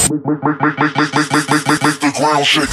Make the ground shake.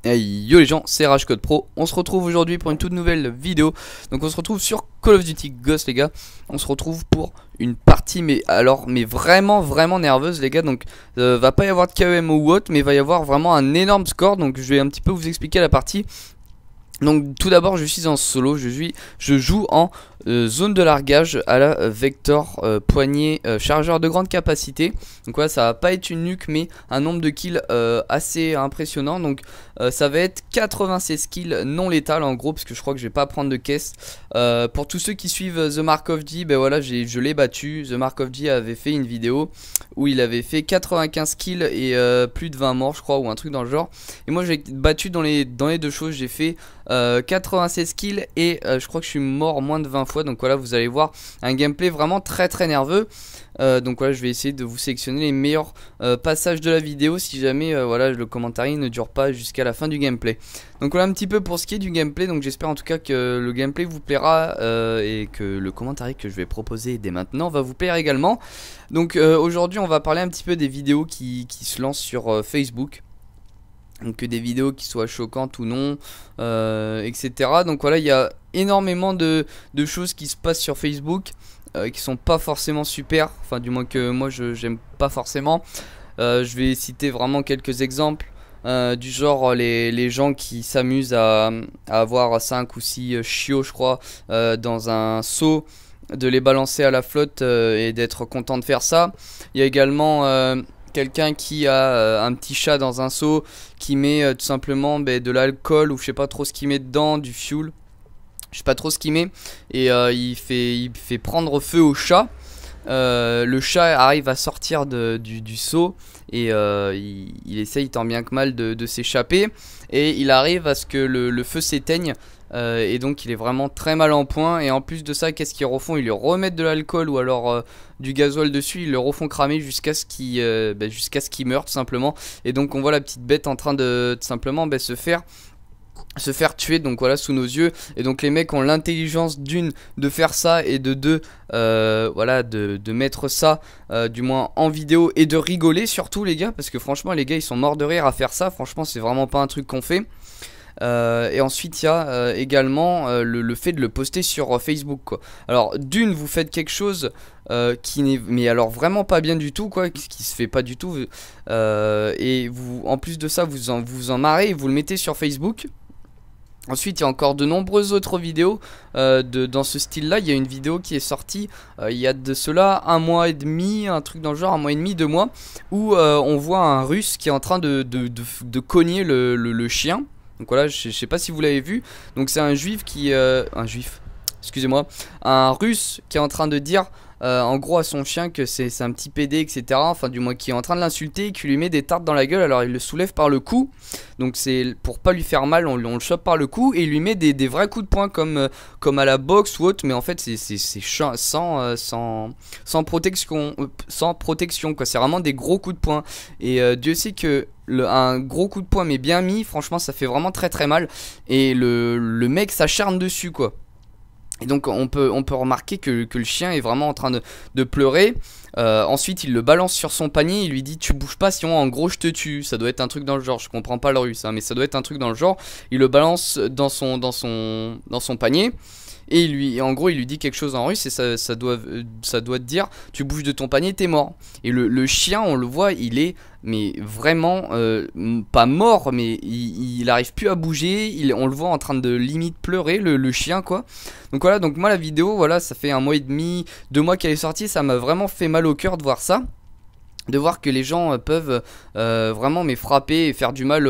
Hey yo les gens, c'est RageCode Pro. On se retrouve aujourd'hui pour une toute nouvelle vidéo. Donc on se retrouve sur Call of Duty Ghosts les gars. On se retrouve pour une partie mais vraiment nerveuse les gars. Donc va pas y avoir de KEM ou autre, mais va y avoir vraiment un énorme score. Donc je vais un petit peu vous expliquer la partie. Donc tout d'abord je suis en solo, je joue en zone de largage à la Vector poignée chargeur de grande capacité. Donc voilà, ça va pas être une nuque mais un nombre de kills assez impressionnant. Donc ça va être 96 kills non létales en gros, parce que je crois que je vais pas prendre de caisse. Pour tous ceux qui suivent The Mark of G, ben voilà, je l'ai battu. The Mark of G avait fait une vidéo où il avait fait 95 kills et plus de 20 morts je crois, ou un truc dans le genre. Et moi j'ai battu dans les deux choses, j'ai fait 96 kills et je crois que je suis mort moins de 20 fois. Donc voilà, vous allez voir un gameplay vraiment très nerveux. Donc voilà, je vais essayer de vous sélectionner les meilleurs passages de la vidéo si jamais voilà, le commentaire ne dure pas jusqu'à la fin du gameplay. Donc voilà un petit peu pour ce qui est du gameplay. Donc j'espère en tout cas que le gameplay vous plaira et que le commentaire que je vais proposer dès maintenant va vous plaire également. Donc aujourd'hui on va parler un petit peu des vidéos qui se lancent sur Facebook. Donc des vidéos qui soient choquantes ou non, etc. Donc voilà, il y a énormément de choses qui se passent sur Facebook qui sont pas forcément super. Enfin du moins que moi j'aime pas forcément. Je vais citer vraiment quelques exemples du genre les gens qui s'amusent à avoir 5 ou 6 chiots je crois dans un seau, de les balancer à la flotte et d'être content de faire ça. Il y a également quelqu'un qui a un petit chat dans un seau, qui met tout simplement de l'alcool ou je sais pas trop ce qu'il met dedans, du fuel, je sais pas trop ce qu'il met, et il fait prendre feu au chat. Le chat arrive à sortir du seau et il essaye tant bien que mal de s'échapper, et il arrive à ce que le feu s'éteigne. Et donc il est vraiment très mal en point. Et en plus de ça, qu'est-ce qu'ils refont? Ils lui remettent de l'alcool ou alors du gasoil dessus. Ils le refont cramer jusqu'à ce qu'il meure tout simplement. Et donc on voit la petite bête en train de tout simplement se faire tuer, donc voilà, sous nos yeux. Et donc les mecs ont l'intelligence d'une de faire ça, et de deux voilà, de mettre ça du moins en vidéo, et de rigoler surtout les gars, parce que franchement les gars ils sont morts de rire à faire ça. Franchement c'est vraiment pas un truc qu'on fait. Et ensuite il y a également le fait de le poster sur Facebook quoi. Alors d'une, vous faites quelque chose qui n'est mais alors vraiment pas bien du tout quoi, qui se fait pas du tout, et vous, en plus de ça, vous en marrez et vous le mettez sur Facebook. Ensuite il y a encore de nombreuses autres vidéos dans ce style là. Il y a une vidéo qui est sortie il y a de cela un mois et demi, un truc dans le genre, un mois et demi, 2 mois, où on voit un russe qui est en train de cogner le chien. Donc voilà, je sais pas si vous l'avez vu. Donc c'est un juif qui... excusez-moi. Un russe qui est en train de dire en gros à son chien que c'est un petit PD, etc. Enfin du moins qui est en train de l'insulter et qui lui met des tartes dans la gueule. Alors il le soulève par le cou. Donc c'est pour pas lui faire mal, on le chope par le cou. Et il lui met des vrais coups de poing comme à la boxe ou autre. Mais en fait c'est sans protection, quoi. C'est vraiment des gros coups de poing. Et Dieu sait que un gros coup de poing mais bien mis, franchement ça fait vraiment très mal. Et le mec s'acharne dessus quoi. Et donc on peut remarquer que le chien est vraiment en train de pleurer. Ensuite il le balance sur son panier, il lui dit tu bouges pas sinon en gros je te tue. Ça doit être un truc dans le genre, je comprends pas le russe hein, mais ça doit être un truc dans le genre. Il le balance dans son panier. Et en gros il lui dit quelque chose en russe, et ça doit te dire tu bouges de ton panier, t'es mort. Et le chien, on le voit, il est mais vraiment pas mort, mais il arrive plus à bouger. On le voit en train de limite pleurer, le chien quoi. Donc voilà, donc moi la vidéo, voilà, ça fait 1 mois et demi, 2 mois qu'elle est sortie. Ça m'a vraiment fait mal au cœur de voir ça, de voir que les gens peuvent vraiment frapper et faire du mal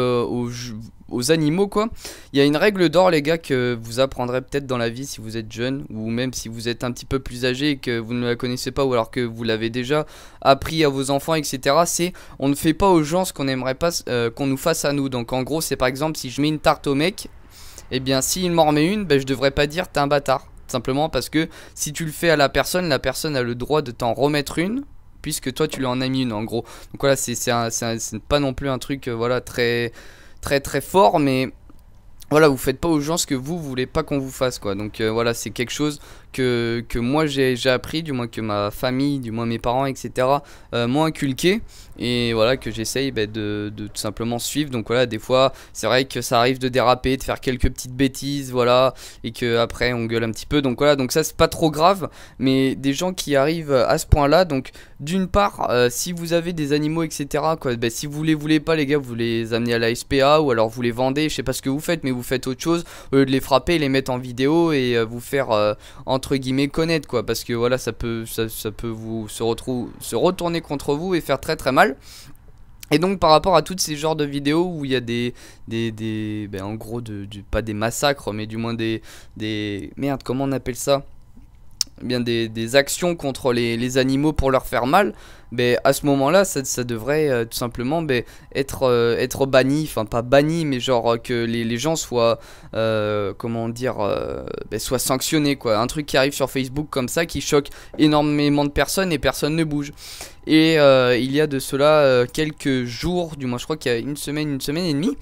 aux animaux quoi. Il y a une règle d'or les gars que vous apprendrez peut-être dans la vie si vous êtes jeune, ou même si vous êtes un petit peu plus âgé et que vous ne la connaissez pas, ou alors que vous l'avez déjà appris à vos enfants, etc. C'est on ne fait pas aux gens ce qu'on aimerait pas qu'on nous fasse à nous. Donc en gros c'est par exemple si je mets une tarte au mec, et bien s'il m'en remet une, ben, je devrais pas dire t'es un bâtard. Simplement parce que si tu le fais à la personne a le droit de t'en remettre une, puisque toi tu lui en as mis une en gros. Donc voilà, c'est pas non plus un truc voilà très fort, mais voilà, vous faites pas aux gens ce que vous voulez pas qu'on vous fasse quoi. Donc voilà, c'est quelque chose que moi j'ai appris, du moins que ma famille, du moins mes parents, etc. M'ont inculqué, et voilà que j'essaye de tout simplement suivre. Donc voilà, des fois c'est vrai que ça arrive de déraper, de faire quelques petites bêtises, voilà, et que après on gueule un petit peu. Donc voilà, donc ça c'est pas trop grave, mais des gens qui arrivent à ce point là, donc d'une part si vous avez des animaux, etc. quoi, ben, si vous les voulez pas les gars, vous les amenez à la SPA, ou alors vous les vendez, je sais pas ce que vous faites, mais vous faites autre chose au lieu de les frapper, les mettre en vidéo et vous faire entre guillemets connaître quoi, parce que voilà ça peut vous se retourner contre vous et faire très mal. Et donc par rapport à toutes ces genres de vidéos où il y a ben, en gros pas des massacres, mais du moins des merde, comment on appelle ça, eh bien des actions contre les animaux pour leur faire mal, ben, à ce moment là ça devrait tout simplement ben, être banni, enfin pas banni, mais genre que les gens soient comment dire ben, soient sanctionnés quoi. Un truc qui arrive sur Facebook comme ça qui choque énormément de personnes et personne ne bouge. Et il y a de cela quelques jours, du moins je crois qu'il y a une semaine et demie,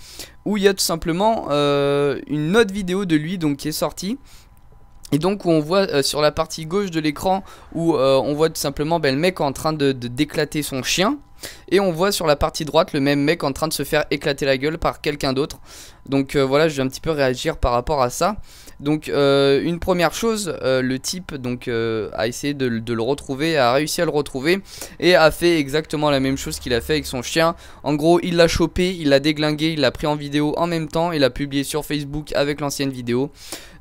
où il y a tout simplement une autre vidéo de lui donc qui est sortie. Et donc où on voit sur la partie gauche de l'écran où on voit tout simplement ben, le mec en train de d'éclater son chien. Et on voit sur la partie droite le même mec en train de se faire éclater la gueule par quelqu'un d'autre. Donc voilà, je vais un petit peu réagir par rapport à ça. Donc une première chose, le type donc a essayé de le retrouver, a réussi à le retrouver et a fait exactement la même chose qu'il a fait avec son chien. En gros il l'a chopé, il l'a déglingué, il l'a pris en vidéo en même temps et l'a publié sur Facebook avec l'ancienne vidéo.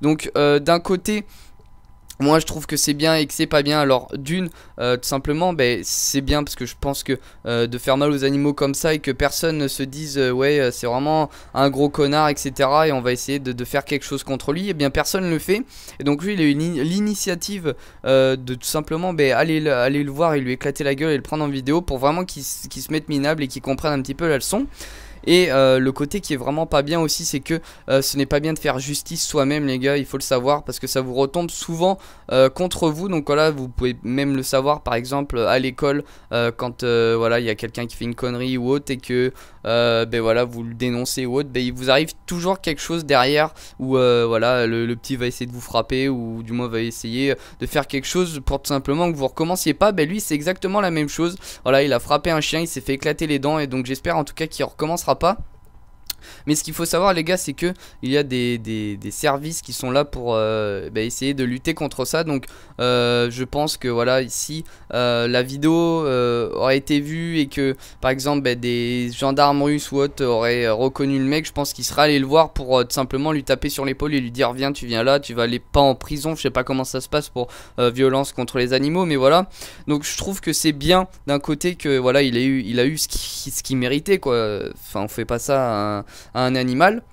Donc d'un côté moi je trouve que c'est bien et que c'est pas bien. Alors d'une tout simplement ben, c'est bien parce que je pense que de faire mal aux animaux comme ça et que personne ne se dise ouais c'est vraiment un gros connard, etc. et on va essayer de faire quelque chose contre lui, et bien personne ne le fait. Et donc lui il a eu l'initiative de tout simplement ben, aller le voir et lui éclater la gueule et le prendre en vidéo pour vraiment qu'il se mette minable et qu'il comprenne un petit peu la leçon. Et le côté qui est vraiment pas bien aussi, c'est que ce n'est pas bien de faire justice soi-même les gars, il faut le savoir, parce que ça vous retombe souvent contre vous. Donc voilà, vous pouvez même le savoir par exemple à l'école quand voilà il y a quelqu'un qui fait une connerie ou autre et que ben voilà vous le dénoncez ou autre, ben il vous arrive toujours quelque chose derrière où voilà le petit va essayer de vous frapper, ou du moins va essayer de faire quelque chose pour tout simplement que vous recommenciez pas. Ben lui c'est exactement la même chose, voilà il a frappé un chien, il s'est fait éclater les dents, et donc j'espère en tout cas qu'il recommencera pas. Mais ce qu'il faut savoir les gars, c'est que il y a des services qui sont là pour bah, essayer de lutter contre ça. Donc je pense que voilà, ici la vidéo aurait été vue et que par exemple bah, des gendarmes russes ou autres auraient reconnu le mec, je pense qu'il serait allé le voir pour tout simplement lui taper sur l'épaule et lui dire viens, tu viens là, tu vas aller pas en prison. Je sais pas comment ça se passe pour violence contre les animaux, mais voilà. Donc je trouve que c'est bien d'un côté que voilà il a eu ce qu'il méritait quoi. Enfin on fait pas ça à un animal.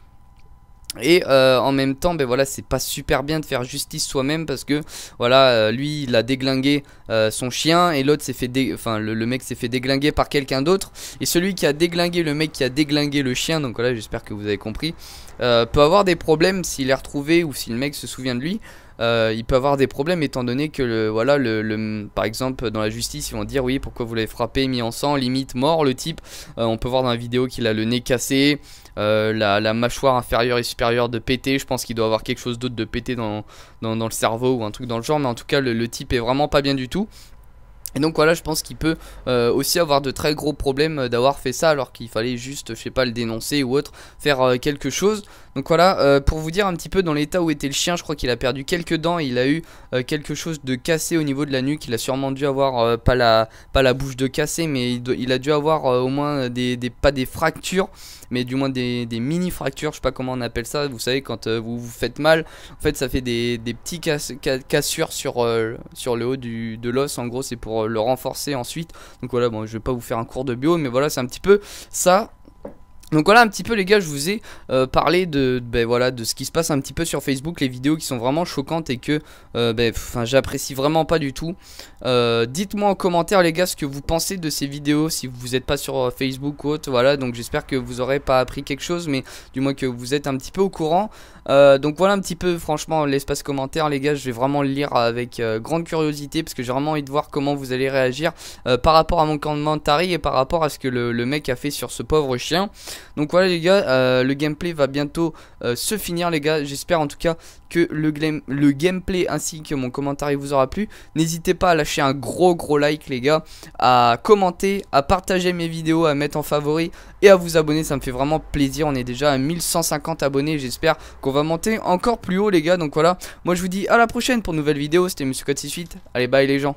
Et en même temps ben voilà c'est pas super bien de faire justice soi-même, parce que voilà lui il a déglingué son chien et l'autre s'est fait le mec s'est fait déglinguer par quelqu'un d'autre, et celui qui a déglingué le mec qui a déglingué le chien, donc voilà j'espère que vous avez compris, peut avoir des problèmes s'il est retrouvé ou si le mec se souvient de lui. Il peut avoir des problèmes étant donné que voilà par exemple dans la justice ils vont dire oui pourquoi vous l'avez frappé, mis en sang, limite mort le type. On peut voir dans la vidéo qu'il a le nez cassé, la mâchoire inférieure et supérieure de pété. Je pense qu'il doit avoir quelque chose d'autre de pété dans le cerveau ou un truc dans le genre, mais en tout cas le type est vraiment pas bien du tout. Et donc voilà, je pense qu'il peut aussi avoir de très gros problèmes d'avoir fait ça, alors qu'il fallait juste, je sais pas, le dénoncer ou autre, faire quelque chose. Donc voilà, pour vous dire un petit peu dans l'état où était le chien, je crois qu'il a perdu quelques dents, et il a eu quelque chose de cassé au niveau de la nuque. Il a sûrement dû avoir pas la bouche de cassé, mais il a dû avoir au moins pas des fractures, mais du moins des mini fractures, je sais pas comment on appelle ça. Vous savez quand vous vous faites mal, en fait ça fait des petits cassures sur le haut de l'os. En gros c'est pour le renforcer ensuite. Donc voilà, bon je vais pas vous faire un cours de bio, mais voilà c'est un petit peu ça. Donc voilà un petit peu les gars, je vous ai parlé de voilà, de ce qui se passe un petit peu sur Facebook, les vidéos qui sont vraiment choquantes et que j'apprécie vraiment pas du tout. Dites-moi en commentaire les gars ce que vous pensez de ces vidéos, si vous n'êtes pas sur Facebook ou autre, voilà. Donc j'espère que vous aurez pas appris quelque chose, mais du moins que vous êtes un petit peu au courant. Donc voilà un petit peu franchement l'espace commentaire les gars, je vais vraiment le lire avec grande curiosité parce que j'ai vraiment envie de voir comment vous allez réagir par rapport à mon commentaire et par rapport à ce que le mec a fait sur ce pauvre chien. Donc voilà les gars, le gameplay va bientôt se finir les gars. J'espère en tout cas que le gameplay ainsi que mon commentaire vous aura plu. N'hésitez pas à lâcher un gros like les gars, à commenter, à partager mes vidéos, à mettre en favori et à vous abonner, ça me fait vraiment plaisir. On est déjà à 1150 abonnés, j'espère qu'on va monter encore plus haut les gars. Donc voilà, moi je vous dis à la prochaine pour une nouvelle vidéo. C'était Monsieur Code 68, allez bye les gens.